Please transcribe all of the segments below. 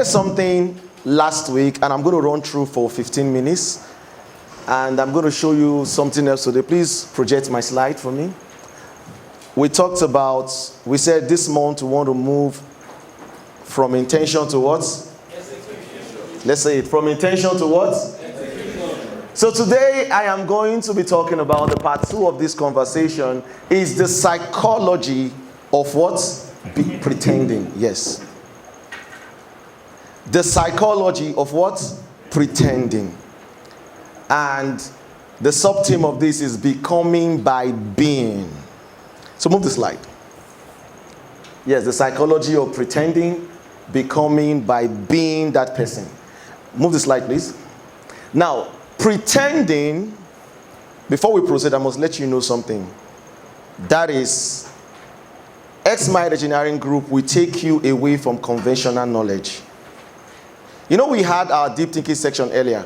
Something last week, and I'm going to run through for 15 minutes, and I'm going to show you something else today. Please project my slide for me. We talked about, we said this month we want to move from intention to what? Execution. Let's say it, from intention to what? Execution. So today I am going to be talking about the part 2 of this conversation, is the psychology of what? Pretending. Yes. The psychology of what? Pretending. And the sub-theme of this is becoming by being. So move the slide. Yes, the psychology of pretending, becoming by being that person. Move the slide, please. Now, pretending, before we proceed, I must let you know something. That is, XMIND engineering group will take you away from conventional knowledge. You know, we had our deep thinking section earlier,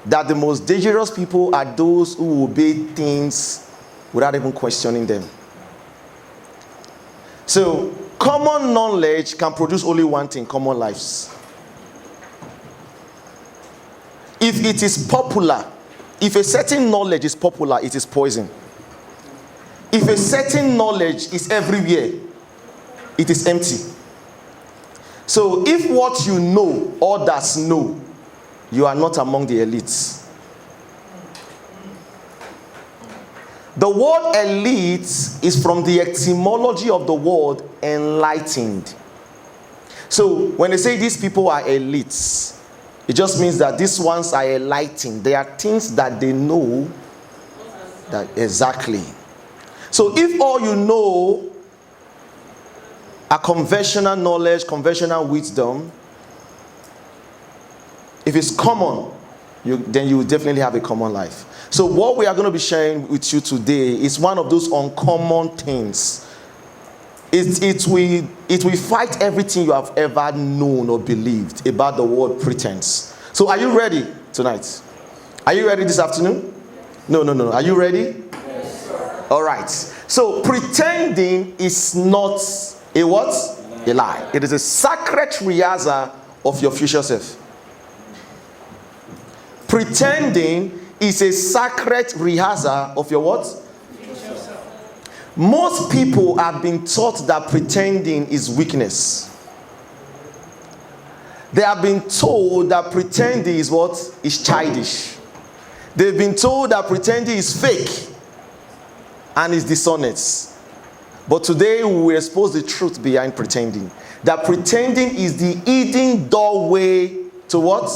that the most dangerous people are those who obey things without even questioning them. So, common knowledge can produce only one thing: common lives. If it is popular, if a certain knowledge is popular, it is poison. If a certain knowledge is everywhere, it is empty. So if what you know, others know, you are not among the elites. The word elite is from the etymology of the word enlightened. So when they say these people are elites, it just means that these ones are enlightened. There are things that they know. That exactly. So if all you know are conventional knowledge, conventional wisdom, if it's common, then you will definitely have a common life. So what we are going to be sharing with you today is one of those uncommon things. It will fight everything you have ever known or believed about the word pretense. So are you ready tonight? Are you ready this afternoon? No. Are you ready? Yes, sir. All right. So pretending is not a what? A lie. It is a sacred rehearsal of your future self. Pretending is a sacred rehearsal of your what? Future self. Most people have been taught that pretending is weakness. They have been told that pretending is what? Is childish. They've been told that pretending is fake and is dishonest. But today we will expose the truth behind pretending. That pretending is the hidden doorway to what?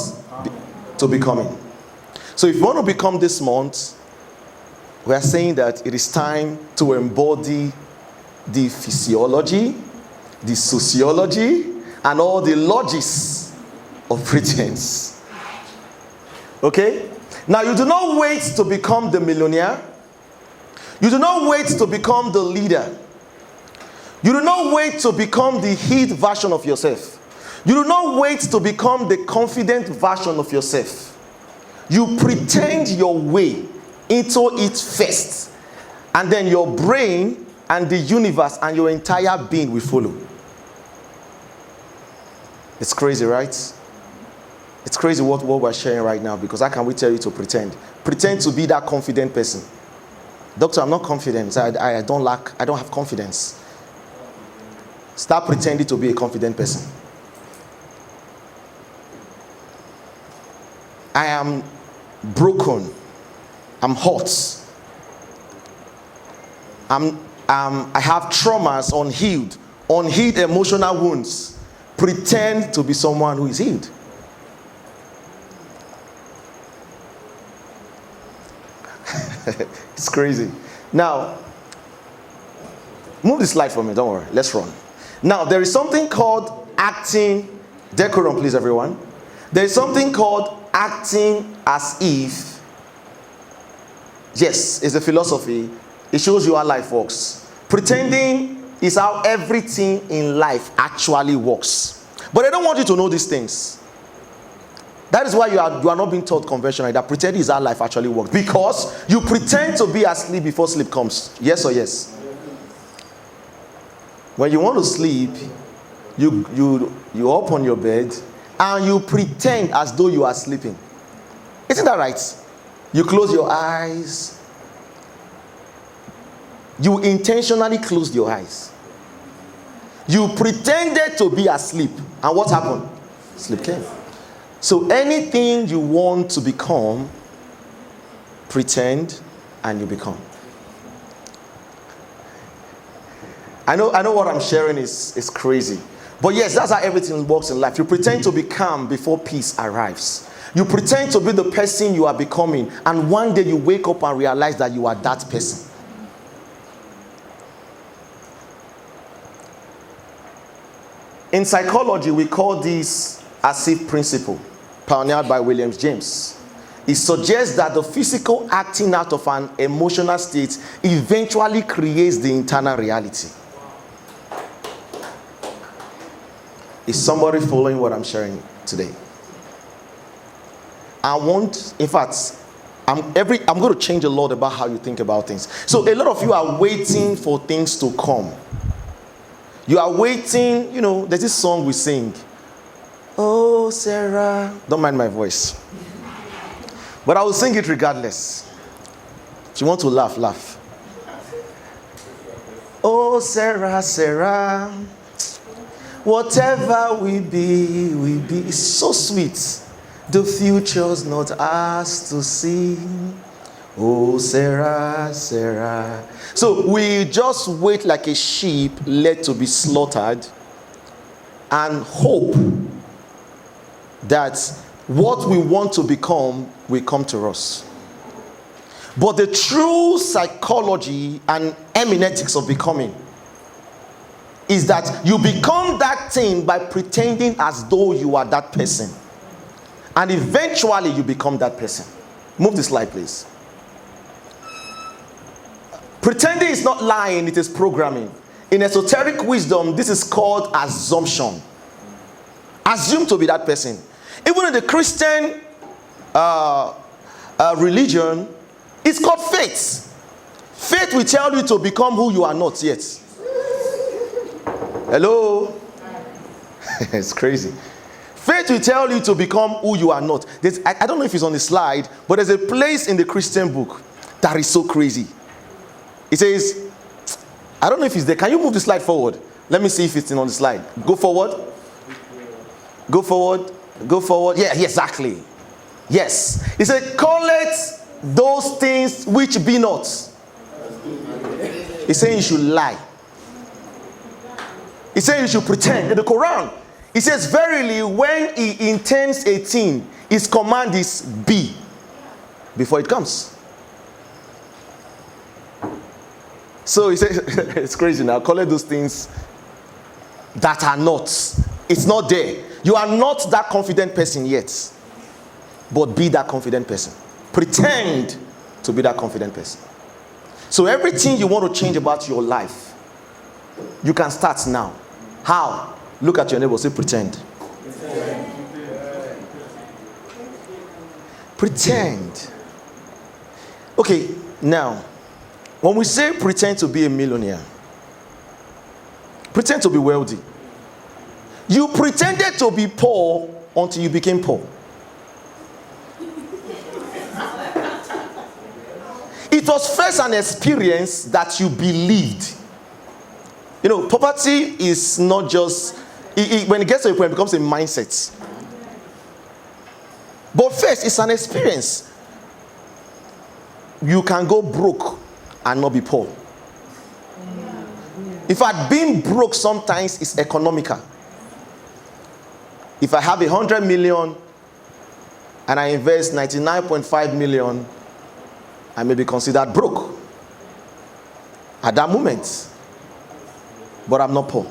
To becoming. So if you want to become this month, we are saying that it is time to embody the physiology, the sociology, and all the logics of pretense. Okay? Now you do not wait to become the millionaire. You do not wait to become the leader. You do not wait to become the hid version of yourself. You do not wait to become the confident version of yourself. You pretend your way into it first, and then your brain and the universe and your entire being will follow. It's crazy, right? It's crazy what we're sharing right now, because how can we tell you to pretend? Pretend to be that confident person. Doctor, I'm not confident. I don't have confidence. Start pretending to be a confident person. I am broken. I'm hurt. I have traumas, unhealed emotional wounds. Pretend to be someone who is healed. It's crazy. Now, move the slide for me. Don't worry. Let's run. Now, there is something called acting, decorum please everyone. There is something called acting as if. Yes, it's a philosophy. It shows you how life works. Pretending is how everything in life actually works. But I don't want you to know these things. That is why you are not being taught conventionally that pretending is how life actually works. Because you pretend to be asleep before sleep comes. Yes or yes? When you want to sleep, you up on your bed, and you pretend as though you are sleeping. Isn't that right? You close your eyes. You intentionally closed your eyes. You pretended to be asleep. And what happened? Sleep came. So anything you want to become, pretend and you become. I know what I'm sharing is crazy. But yes, that's how everything works in life. You pretend to be calm before peace arrives. You pretend to be the person you are becoming, and one day you wake up and realize that you are that person. In psychology, we call this as-if principle, pioneered by William James. It suggests that the physical acting out of an emotional state eventually creates the internal reality. Is somebody following what I'm sharing today? I'm going to change a lot about how you think about things. So a lot of you are waiting for things to come. You are waiting, there's this song we sing. Oh, Sarah. Don't mind my voice. But I will sing it regardless. If you want to laugh, laugh. Oh, Sarah, Sarah. Whatever we be, we be. It's so sweet. The future's not ours to see. Oh, Sarah, Sarah. So we just wait like a sheep led to be slaughtered and hope that what we want to become will come to us. But the true psychology and hermeneutics of becoming is that you become that thing by pretending as though you are that person. And eventually you become that person. Move the slide, please. Pretending is not lying, it is programming. In esoteric wisdom, this is called assumption. Assume to be that person. Even in the Christian religion, it's called faith. Faith will tell you to become who you are not yet. Hello? It's crazy. Faith will tell you to become who you are not. I don't know if it's on the slide, but there's a place in the Christian book that is so crazy. It says, I don't know if it's there. Can you move the slide forward? Let me see if it's on the slide. Go forward. Go forward. Go forward. Yeah, exactly. Yes. It said, call it those things which be not. He's saying you should lie. He's saying you should pretend. In the Quran, it says, verily, when he intends a thing, his command is be before it comes. So he says, it's crazy now. Call it those things that are not. It's not there. You are not that confident person yet. But be that confident person. Pretend to be that confident person. So everything you want to change about your life, you can start now. How? Look at your neighbor, say pretend. Pretend. Okay, now, when we say pretend to be a millionaire, pretend to be wealthy. You pretended to be poor until you became poor. It was first an experience that you believed. Poverty is not just, when it gets to a point, it becomes a mindset. But first, it's an experience. You can go broke and not be poor. In fact, being broke sometimes is economical. If I have 100 million and I invest 99.5 million, I may be considered broke at that moment. But I'm not poor.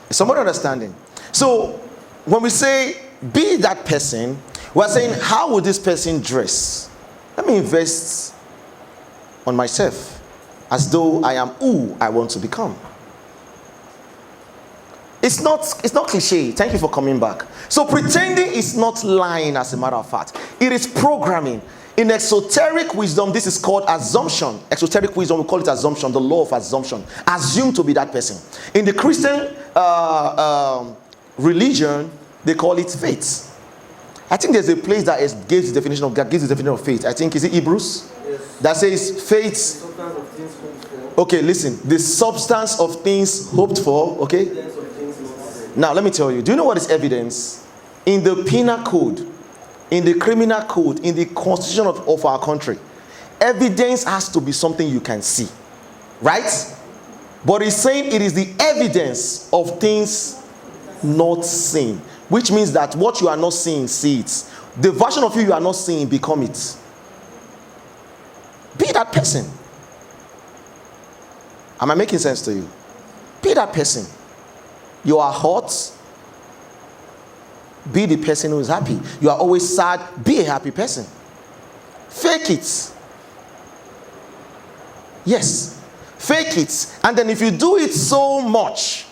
Is somebody understanding? So when we say be that person, we're saying how would this person dress? Let me invest on myself as though I am who I want to become. It's not cliche. Thank you for coming back. So pretending is not lying, as a matter of fact. It is programming. In esoteric wisdom, this is called assumption. Esoteric wisdom, we call it assumption, the law of assumption. Assume to be that person. In the Christian religion, they call it faith. I think there's a place that gives the definition of faith. I think, is it Hebrews? Yes. That says faith. Okay, listen. The substance of things hoped for. Okay. Now let me tell you. Do you know what is evidence? In the penal code, in the criminal code, in the constitution of our country, evidence has to be something you can see, right? But it's saying it is the evidence of things not seen, which means that what you are not seeing, see it. The version of you are not seeing, become it. Be that person. Am I making sense to you? Be that person. You are hot. Be the person who is happy. You are always sad. Be a happy person. Fake it. Yes. Fake it. And then if you do it so much,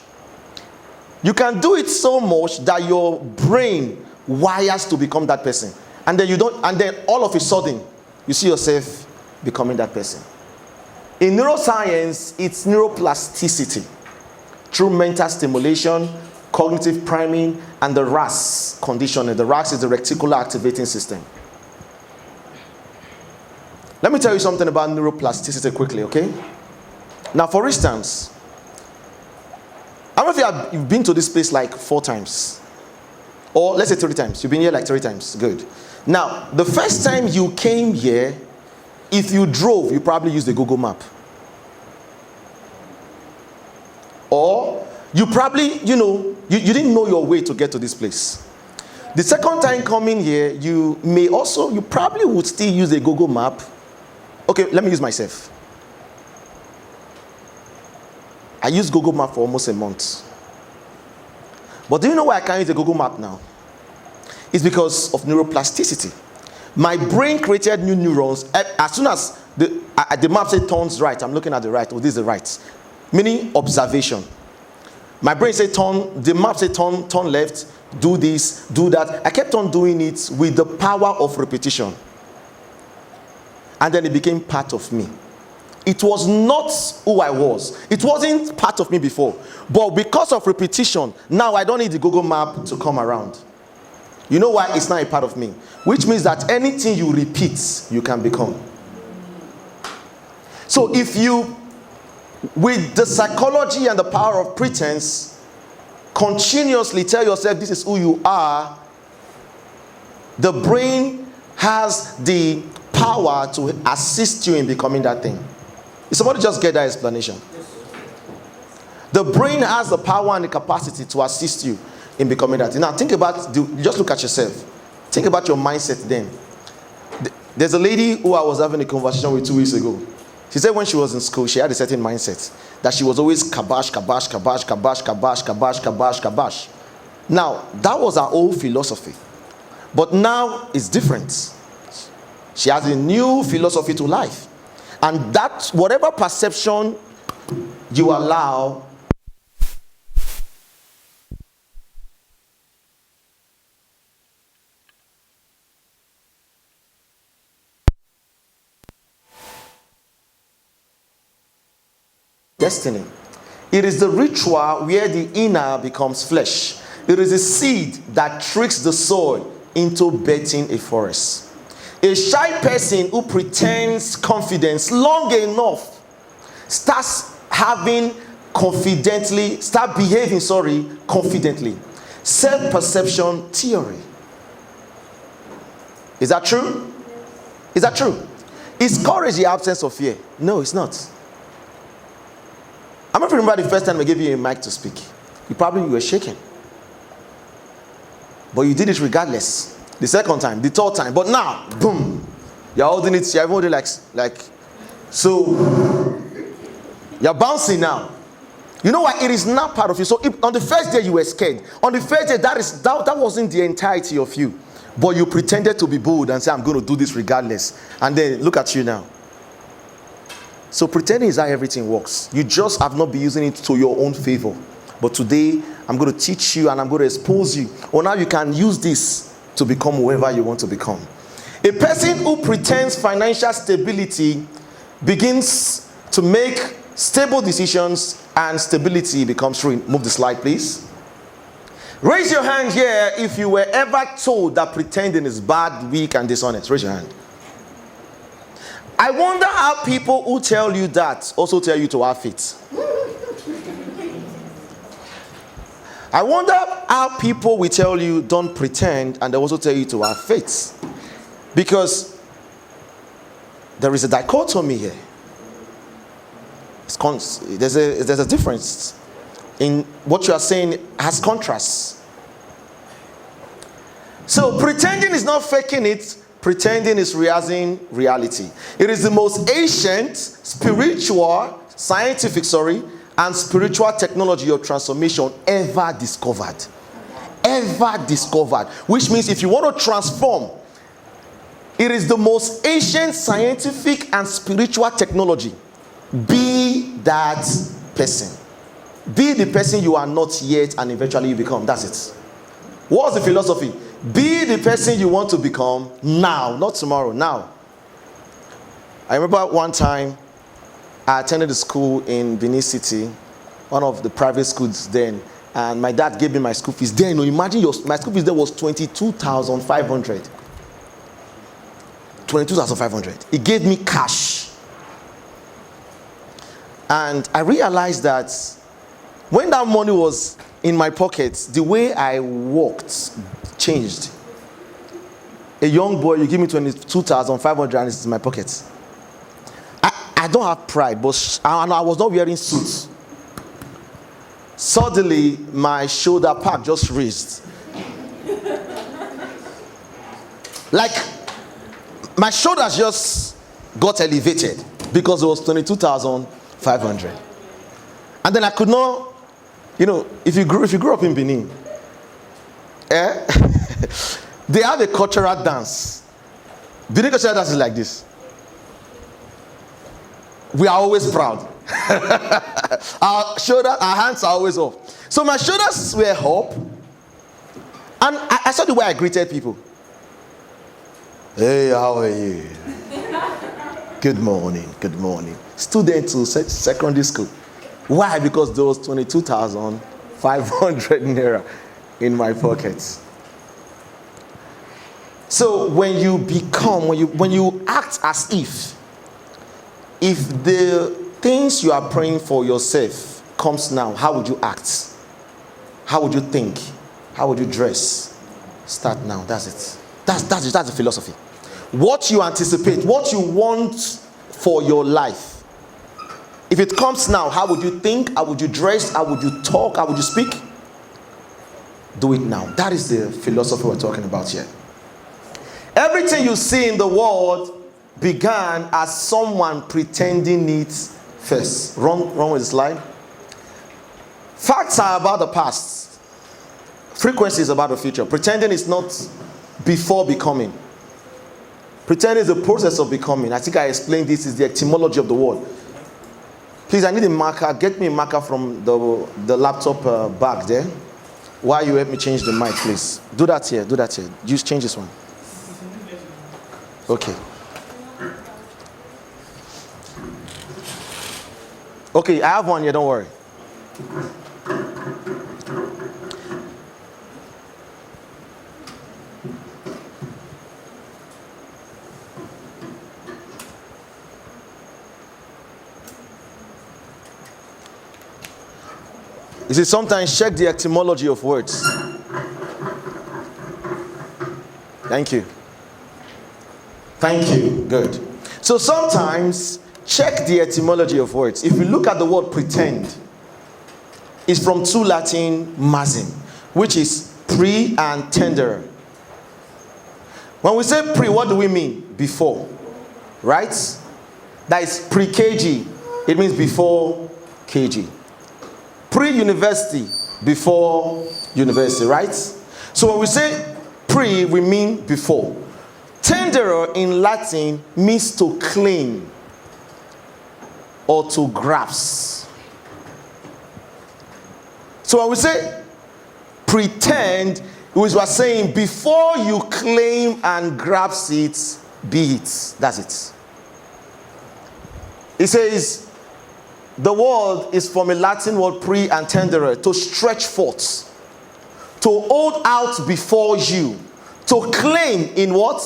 you can do it so much that your brain wires to become that person. And then all of a sudden, you see yourself becoming that person. In neuroscience, it's neuroplasticity through mental stimulation, cognitive priming, and the RAS conditioning. The RAS is the reticular activating system. Let me tell you something about neuroplasticity quickly, okay? Now, for instance, how many of you have been to this place like 4 times? Or let's say 3 times. You've been here like 3 times. Good. Now, the first time you came here, if you drove, you probably used the Google map. Or you probably, you didn't know your way to get to this place. The second time coming here, you probably would still use a Google map. Okay, let me use myself. I used Google Map for almost a month. But do you know why I can't use a Google Map now? It's because of neuroplasticity. My brain created new neurons. As soon as the map said turns right, I'm looking at the right. Oh, this is the right. Meaning observation. My brain said turn, the map said turn left, do this, do that. I kept on doing it with the power of repetition. And then it became part of me. It was not who I was. It wasn't part of me before. But because of repetition, now I don't need the Google map to come around. You know why? It's not a part of me. Which means that anything you repeat, you can become. So if you, with the psychology and the power of pretense, continuously tell yourself this is who you are, the brain has the power to assist you in becoming that thing. Is somebody just get that explanation? The brain has the power and the capacity to assist you in becoming that. Now think about, just look at yourself. Think about your mindset then. There's a lady who I was having a conversation with 2 weeks ago. She said when she was in school, she had a certain mindset that she was always kabash, kabash, kabash, kabash, kabash, kabash, kabash, kabash. Now, that was her old philosophy. But now it's different. She has a new philosophy to life. And that, whatever perception you allow, destiny. It is the ritual where the inner becomes flesh. It is a seed that tricks the soil into betting a forest. A shy person who pretends confidence long enough starts behaving confidently. Self-perception theory. Is that true? Is that true? Is courage the absence of fear? No, it's not. I remember the first time I gave you a mic to speak. You probably were shaking. But you did it regardless. The second time, the third time. But now, boom. You're holding it. You're holding like so. You're bouncing now. You know why? It is not part of you. So if, on the first day you were scared. On the first day, that wasn't the entirety of you. But you pretended to be bold and say, I'm going to do this regardless. And then look at you now. So pretending is how everything works. You just have not been using it to your own favor. But today, I'm going to teach you and I'm going to expose you. Or now you can use this to become whoever you want to become. A person who pretends financial stability begins to make stable decisions and stability becomes true. Move the slide, please. Raise your hand here if you were ever told that pretending is bad, weak, and dishonest. Raise your hand. I wonder how people who tell you that also tell you to have faith. I wonder how people will tell you don't pretend and they also tell you to have faith. Because there is a dichotomy here. There's a difference in what you are saying has contrast. So pretending is not faking it. Pretending is realizing reality. It is the most ancient, scientific, and spiritual technology of transformation ever discovered. Ever discovered. Which means if you want to transform, it is the most ancient, scientific, and spiritual technology. Be that person. Be the person you are not yet and eventually you become. That's it. What's the philosophy? Be the person you want to become now, not tomorrow, now. I remember one time I attended a school in Benin City, one of the private schools then, and my dad gave me my school fees. Then, imagine my school fees there was 22,500. 22,500. He gave me cash. And I realized that when that money was in my pockets, the way I walked changed. A young boy, you give me 22,500 and it's in my pockets. I don't have pride, but I was not wearing suits. Suddenly, my shoulder pad just raised. Like, my shoulders just got elevated because it was 22,500. And then I could not, if you grew up in Benin, they have a cultural dance. Benin cultural dance is like this. We are always proud. Our hands are always up. So my shoulders were up, and I saw the way I greeted people. Hey, how are you? Good morning, good morning. Student to secondary school. Why? Because there was 22,500 naira in my pockets. So when you act as if the things you are praying for yourself comes now, how would you act? How would you think? How would you dress? Start now. That's it. That's the philosophy. What you anticipate, what you want for your life. If it comes now, how would you think? How would you dress? How would you talk? How would you speak? Do it now. That is the philosophy we're talking about here. Everything you see in the world began as someone pretending it first. Wrong with the slide. Facts are about the past. Frequency is about the future. Pretending is not before becoming. Pretending is the process of becoming. I think I explained this is the etymology of the word. Please, I need a marker. Get me a marker from the laptop bag there. While you help me change the mic, please. Do that here. Just change this one. Okay. Okay, I have one here, don't worry. You see, sometimes check the etymology of words. Thank you. Thank you. Good. So sometimes check the etymology of words. If you look at the word pretend, it's from two Latin masing, which is pre and tender. When we say pre, what do we mean? Before. Right? That is pre-KG. It means before KG. Pre-university, before university, right? So when we say pre, we mean before. Tenderer in Latin means to claim or to grasp. So when we say pretend, we are saying before you claim and grasp it, be it. That's it. It says the word is from a Latin word pre and tenderer, to stretch forth, to hold out before you, to claim in what?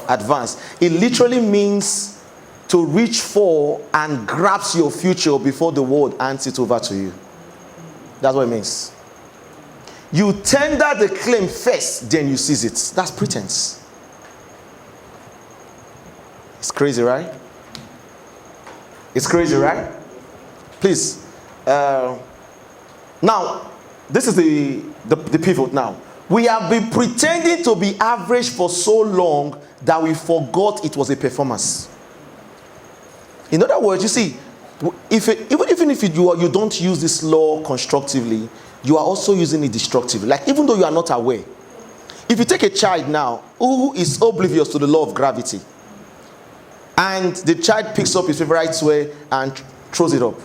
Advance. It literally means to reach for and grasp your future before the world hands it over to you. That's what it means. You tender the claim first, then you seize it. That's pretense. It's crazy, right? It's crazy, right? Please. Now, this is the pivot now. We have been pretending to be average for so long that we forgot it was a performance. In other words, you see, even if you don't use this law constructively, you are also using it destructively. Like, even though you are not aware. If you take a child now who is oblivious to the law of gravity, and the child picks up his favorite toy and throws it up,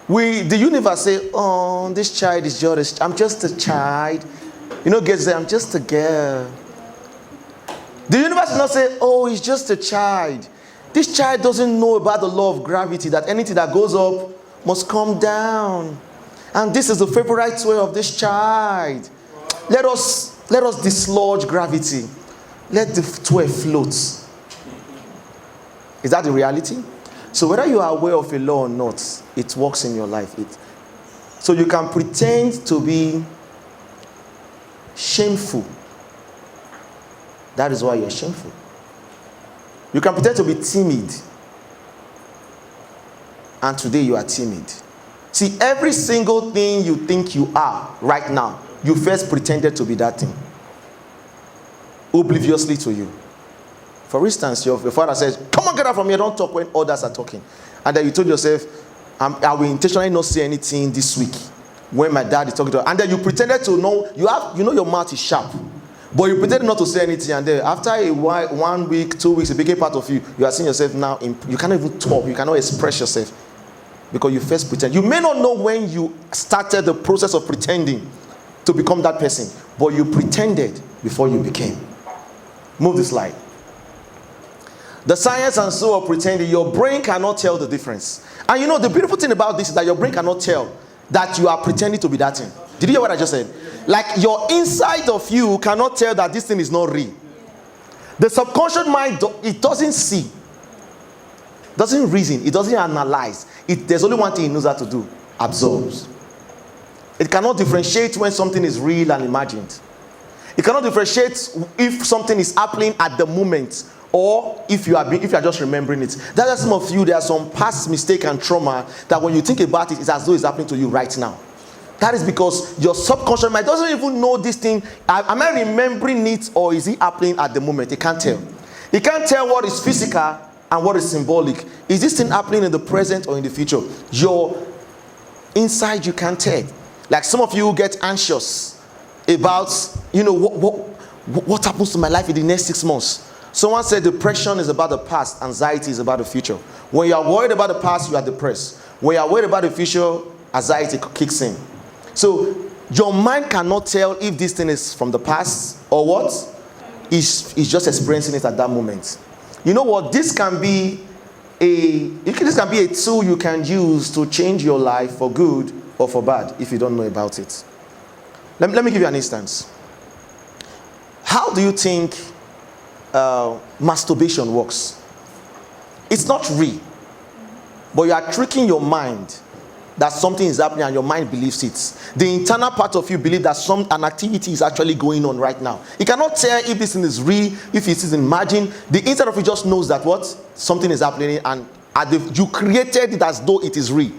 the universe say, oh, this child is just, I'm just a child. You know, gets there, I'm just a girl. The universe will not say, oh, he's just a child. This child doesn't know about the law of gravity, that anything that goes up must come down. And this is the favorite toy of this child. Let us dislodge gravity. Let the toy float. Is that the reality? So whether you are aware of a law or not, it works in your life. So you can pretend to be shameful. That is why you're shameful. You can pretend to be timid. And today you are timid. See, every single thing you think you are right now, you first pretended to be that thing. Obliviously to you. For instance, your father says, come on, get out from here, don't talk when others are talking. And then you told yourself, I will intentionally not say anything this week when my dad is talking to her. And then you pretended to know, you know your mouth is sharp. But you pretended not to say anything, and then after a while, 1 week, 2 weeks, it became part of you. You are seeing yourself now, you cannot even talk, you cannot express yourself. Because you first pretend. You may not know when you started the process of pretending to become that person, but you pretended before you became. Move the slide. The science and soul of pretending, your brain cannot tell the difference. And you know, the beautiful thing about this is that your brain cannot tell that you are pretending to be that thing. Did you hear what I just said? Like, your inside of you cannot tell that this thing is not real. The subconscious mind, it doesn't see, doesn't reason, it doesn't analyze. There's only one thing it knows how to do: absorbs. It cannot differentiate when something is real and imagined. It cannot differentiate if something is happening at the moment or if you are just remembering it. That's why some of you, there are some past mistake and trauma that when you think about it, it's as though it's happening to you right now. That is because your subconscious mind doesn't even know this thing. Am I remembering it, or is it happening at the moment? It can't tell. It can't tell what is physical and what is symbolic. Is this thing happening in the present or in the future? Your inside, you can't tell. Like, some of you get anxious about, what happens to my life in the next 6 months. Someone said depression is about the past, anxiety is about the future. When you are worried about the past, you are depressed. When you are worried about the future, anxiety kicks in. So your mind cannot tell if this thing is from the past or what is just experiencing it at that moment. You know what? This can be a tool you can use to change your life for good or for bad if you don't know about it. Let me give you an instance. How do you think masturbation works? It's not real, but you are tricking your mind that something is happening and your mind believes it. The internal part of you believes that an activity is actually going on right now. It cannot tell if this thing is real, if it is imagined. The inside of you just knows that something is happening, and you created it as though it is real,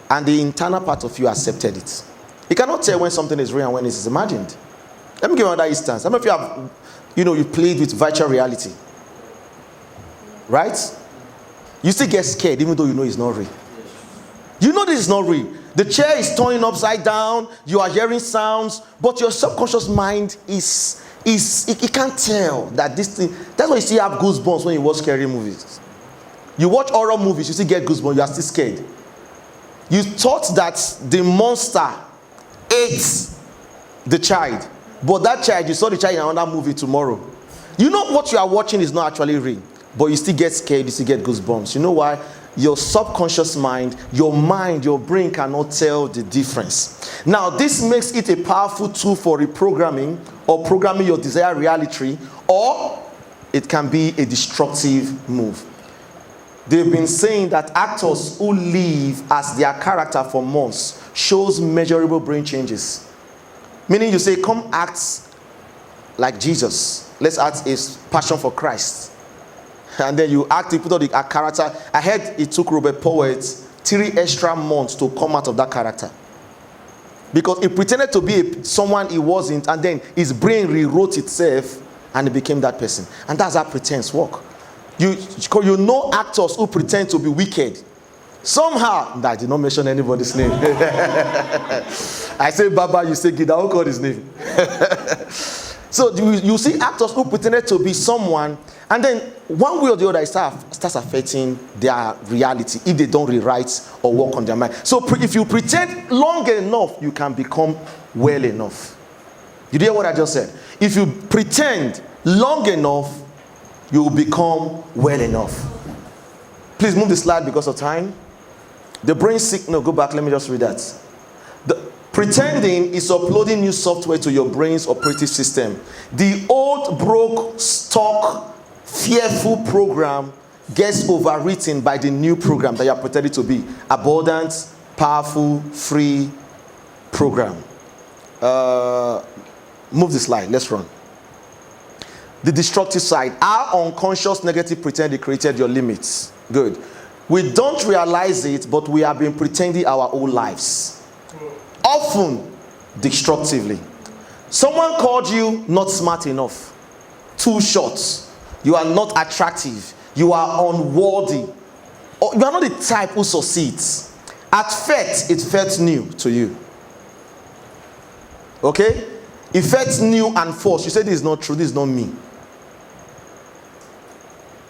and the internal part of you accepted it. It cannot tell when something is real and when it is imagined. Let me give you another instance. Some of you have, you played with virtual reality, right? You still get scared even though you know it's not real. You know this is not real. The chair is turning upside down. You are hearing sounds, but your subconscious mind it can't tell that this thing. That's why you still have goosebumps when you watch scary movies. You watch horror movies, you still get goosebumps. You are still scared. You thought that the monster ate the child, but that child, you saw the child in another movie tomorrow. You know what you are watching is not actually real, but you still get scared. You still get goosebumps. You know why? your subconscious mind, your mind, your brain cannot tell the difference. Now, this makes it a powerful tool for reprogramming or programming your desired reality, or it can be a destructive move. They've been saying that actors who live as their character for months shows measurable brain changes. Meaning you say, come act like Jesus. Let's act his passion for Christ. And then you act, you put on a character. I heard it took Robert Powell 3 extra months to come out of that character. Because he pretended to be someone he wasn't, and then his brain rewrote itself and he became that person. And that's how pretense work. You know actors who pretend to be wicked. Somehow, I did not mention anybody's name. I say Baba, you say Gida, who called his name? So you see actors who pretended to be someone, and then one way or the other it starts affecting their reality if they don't rewrite or work on their mind. So if you pretend long enough, you can become well enough. You hear what I just said? If you pretend long enough, you will become well enough. Please move the slide because of time. The brain signal, go back, let me just read that. Pretending is uploading new software to your brain's operating system. The old, broke, stuck, fearful program gets overwritten by the new program that you are pretending to be. Abundant, powerful, free program. Move the slide, let's run. The destructive side. Our unconscious negative pretending created your limits. Good. We don't realize it, but we have been pretending our whole lives. Often destructively. Someone called you not smart enough, too short, you are not attractive, you are unworthy, or you are not the type who succeeds. At first, it felt new to you. Okay? It felt new and false. You said this is not true, this is not me.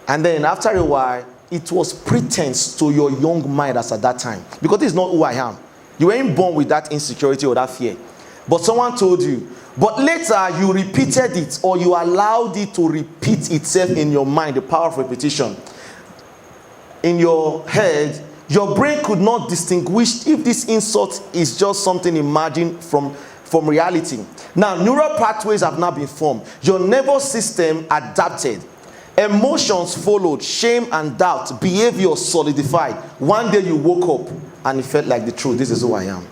And then after a while, it was pretense to your young mind as at that time. Because this is not who I am. You weren't born with that insecurity or that fear. But someone told you. But later you repeated it, or you allowed it to repeat itself in your mind, the power of repetition. In your head, your brain could not distinguish if this insult is just something imagined from reality. Now, neural pathways have now been formed. Your nervous system adapted. Emotions followed, shame and doubt, behavior solidified. One day you woke up and it felt like the truth. This is who I am.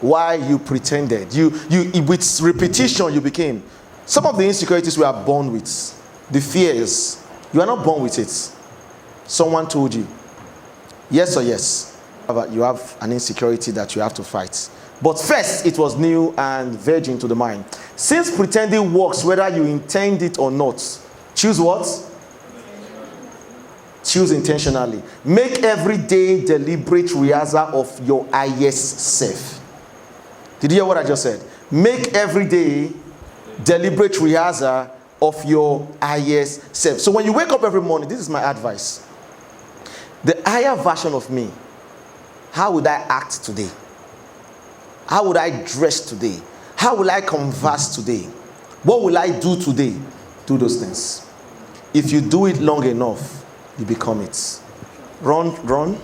Why you pretended? You with repetition you became. Some of the insecurities we are born with, the fears, you are not born with it. Someone told you. Yes or yes. You have an insecurity that you have to fight. But first, it was new and virgin to the mind. Since pretending works whether you intend it or not, choose what? Choose intentionally. Make every day deliberate rehearsal of your highest self. Did you hear what I just said? Make every day deliberate rehearsal of your highest self. So when you wake up every morning, this is my advice. The higher version of me, how would I act today? How would I dress today? How will I converse today? What will I do today? Do those things. If you do it long enough, you become it. Run.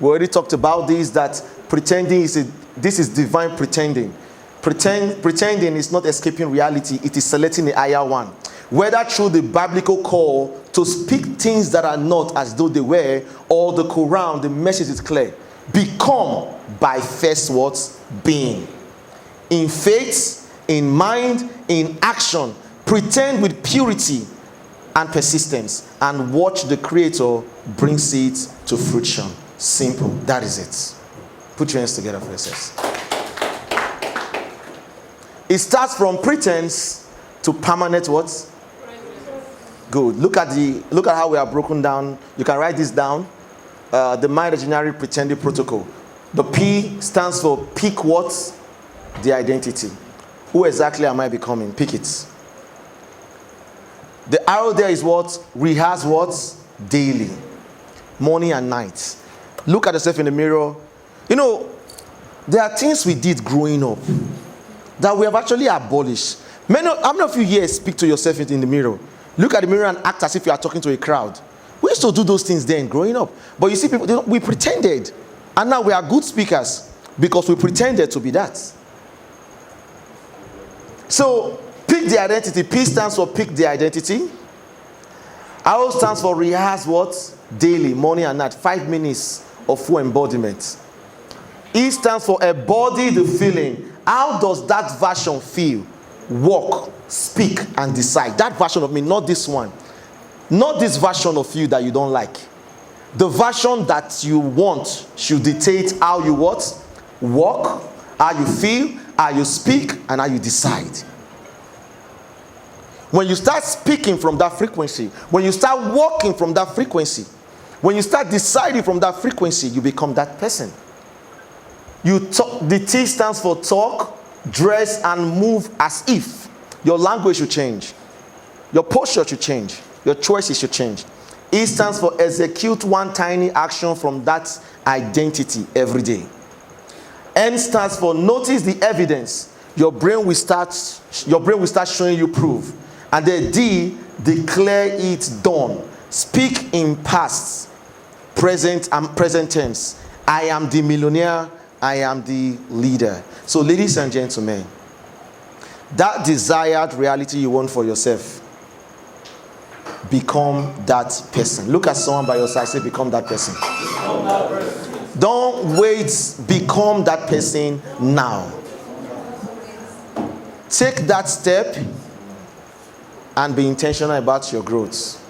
We already talked about this, that pretending this is divine pretending. Pretending is not escaping reality, it is selecting the higher one. Whether through the biblical call to speak things that are not as though they were, or the Quran, the message is clear. Become by first words being. In faith, in mind, in action. Pretend with purity and persistence, and watch the Creator bring it to fruition. Simple. That is it. Put your hands together for yourselves. It starts from pretense to permanent what? Good. Look at how we are broken down. You can write this down. The mind imaginary pretending protocol. The P stands for pick what? The identity. Who exactly am I becoming? Pick it. The arrow there is what? Rehearse what? Daily. Morning and night. Look at yourself in the mirror. You know, there are things we did growing up that we have actually abolished. How many of you here speak to yourself in the mirror? Look at the mirror and act as if you are talking to a crowd. We used to do those things then growing up. But you see, people, we pretended. And now we are good speakers because we pretended to be that. So, pick the identity. P stands for pick the identity. R stands for rehearse what? Daily, morning and night. 5 minutes of full embodiment. E stands for embody the feeling. How does that version feel? Walk, speak, and decide. That version of me, not this one. Not this version of you that you don't like. The version that you want should dictate how you what? Walk, how you feel, how you speak, and how you decide. When you start speaking from that frequency, when you start walking from that frequency, when you start deciding from that frequency, you become that person. You talk, the T stands for talk, dress, and move as if. Your language should change. Your posture should change. Your choices should change. E stands for execute one tiny action from that identity every day. N stands for notice the evidence. Your brain will start showing you proof. And then D, declare it done. Speak in past, present, and present tense. I am the millionaire. I am the leader. So, ladies and gentlemen, that desired reality you want for yourself, become that person. Look at someone by your side, say, become that person. Don't wait, become that person now. Take that step and be intentional about your growth.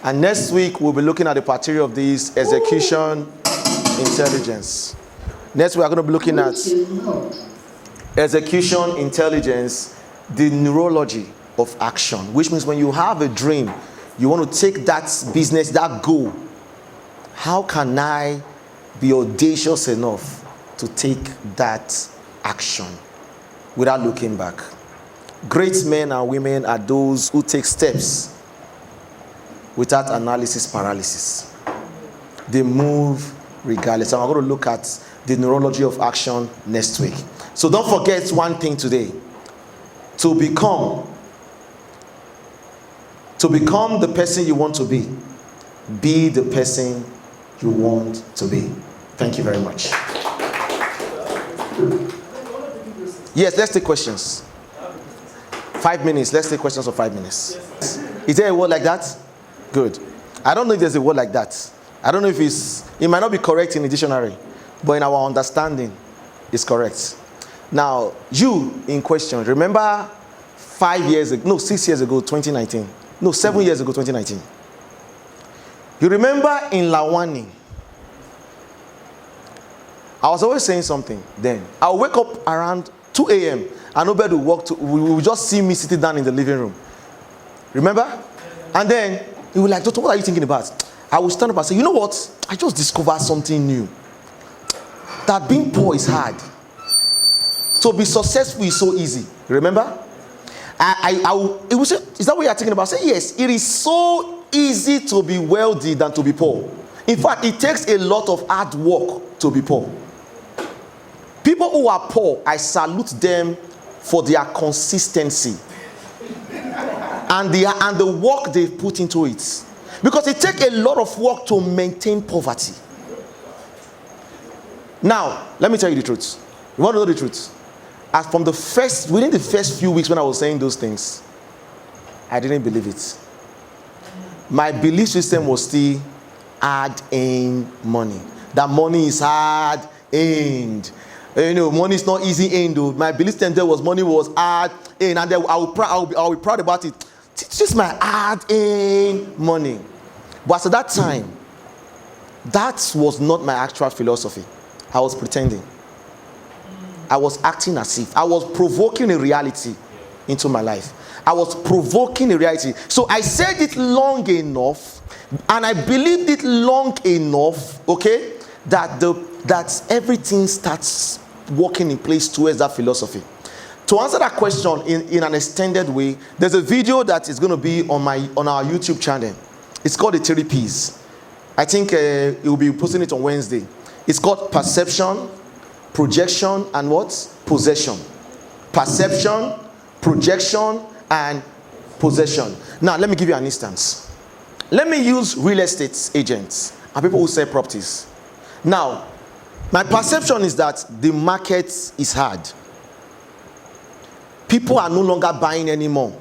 And next week, we'll be looking at the party of this execution intelligence. Next, we are going to be looking at execution intelligence, the neurology of action, which means when you have a dream, you want to take that business, that goal. How can I be audacious enough to take that action without looking back? Great men and women are those who take steps without analysis paralysis. They move regardless. So I'm going to look at the neurology of action next week. So don't forget one thing today. To become the person you want to be the person you want to be. Thank you very much. Yes, let's take questions. 5 minutes. Let's take questions for 5 minutes. Is there a word like that? Good. I don't know if there's a word like that. I don't know if it might not be correct in the dictionary, but in our understanding, it's correct. Now, you in question, remember 6 years ago, 2019. No, 7 years ago, 2019. You remember in Lawani, I was always saying something then. I'll wake up around 2 a.m. and nobody will just see me sitting down in the living room. Remember? And then he will like, Doctor, what are you thinking about? I will stand up and say, you know what? I just discovered something new. That being poor is hard. To be successful is so easy. Remember? It will say, is that what you're thinking about? I say, yes, it is so easy to be wealthy than to be poor. In fact, it takes a lot of hard work to be poor. People who are poor, I salute them for their consistency and the work they've put into it. Because it takes a lot of work to maintain poverty. Now, let me tell you the truth. You want to know the truth? As from within the first few weeks when I was saying those things, I didn't believe it. My belief system was still hard-earned money. That money is hard-earned. You know, money is not easy earned. My belief system there was money was hard-earned, and then I'll be proud about it. This is my hard-earned money. But at that time, that was not my actual philosophy. I was pretending. I was acting as if. I was provoking a reality into my life. I was provoking a reality. So I said it long enough, and I believed it long enough, okay, that everything starts working in place towards that philosophy. To answer that question in an extended way, there's a video that is going to be on our YouTube channel. It's called the 3 Ps. I think it will be posting it on Wednesday. It's called perception, projection, and what? Possession. Perception, projection, and possession. Now, let me give you an instance. Let me use real estate agents and people who sell properties. Now, my perception is that the market is hard. People are no longer buying anymore.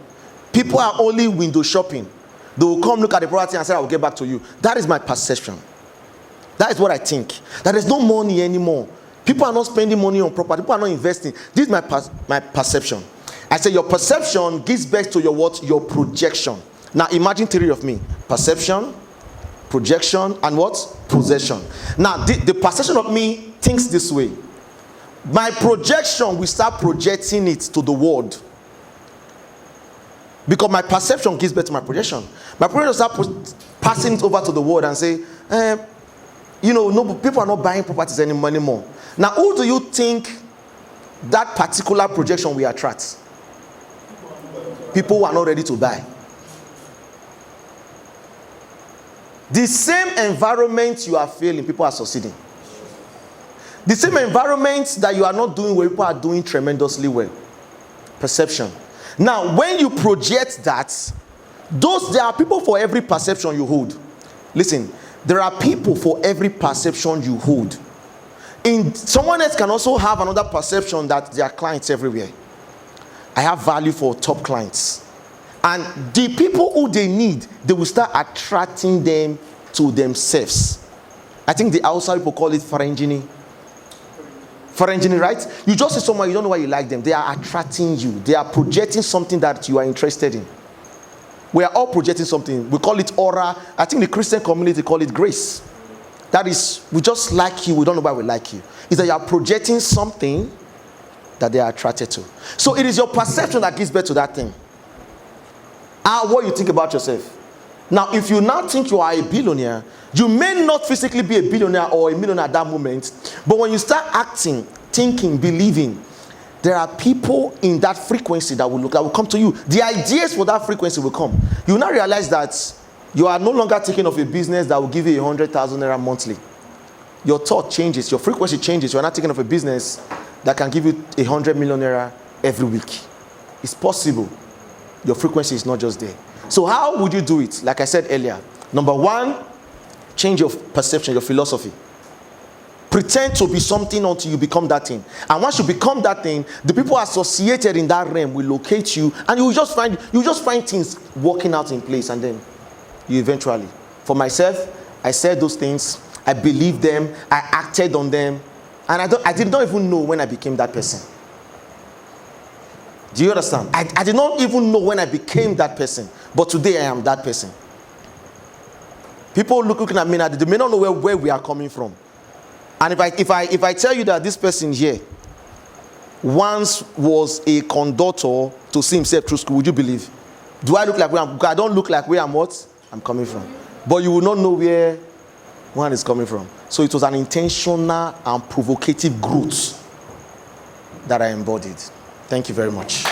People are only window shopping. They will come look at the property and say, I will get back to you. That is my perception. That is what I think. That there's no money anymore. People are not spending money on property. People are not investing. This is my perception. I say your perception gives birth to your what? Your projection. Now imagine three of me. Perception, projection, and what? Possession. Now the perception of me thinks this way. My projection will start projecting it to the world. Because my perception gives birth to my projection. My projection start passing it over to the world and say, no, people are not buying properties anymore. Now, who do you think that particular projection will attract? People who are not ready to buy. The same environment you are failing, people are succeeding. The same environment that you are not doing well, people are doing tremendously well. Perception. Now, when you project that, there are people for every perception you hold. Listen, there are people for every perception you hold. Someone else can also have another perception that there are clients everywhere. I have value for top clients. And the people who they need, they will start attracting them to themselves. I think the outside people call it farangini. Farangini, right? You just see someone, you don't know why you like them. They are attracting you. They are projecting something that you are interested in. We are all projecting something. We call it aura. I think the Christian community call it grace. That is, we just like you. We don't know why we like you. It's that you are projecting something that they are attracted to. So it is your perception that gives birth to that thing. What you think about yourself. Now, if you now think you are a billionaire, you may not physically be a billionaire or a millionaire at that moment, but when you start acting, thinking, believing, there are people in that frequency that will come to you. The ideas for that frequency will come. You will now realize that you are no longer thinking of a business that will give you 100,000 naira monthly. Your thought changes, your frequency changes. You are not thinking of a business that can give you 100 million naira every week. It's possible. Your frequency is not just there. So how would you do it? Like I said earlier, number one, change your perception, your philosophy. Pretend to be something until you become that thing. And once you become that thing, the people associated in that realm will locate you, and you just find things working out in place, and then you eventually. For myself, I said those things, I believed them, I acted on them, and I did not even know when I became that person. Do you understand? I did not even know when I became that person, but today I am that person. People looking at me now, they may not know where we are coming from. And if I tell you that this person here once was a conductor to see himself through school, would you believe? Do I look like where I don't look like where I'm coming from. But you will not know where one is coming from. So it was an intentional and provocative growth that I embodied. Thank you very much.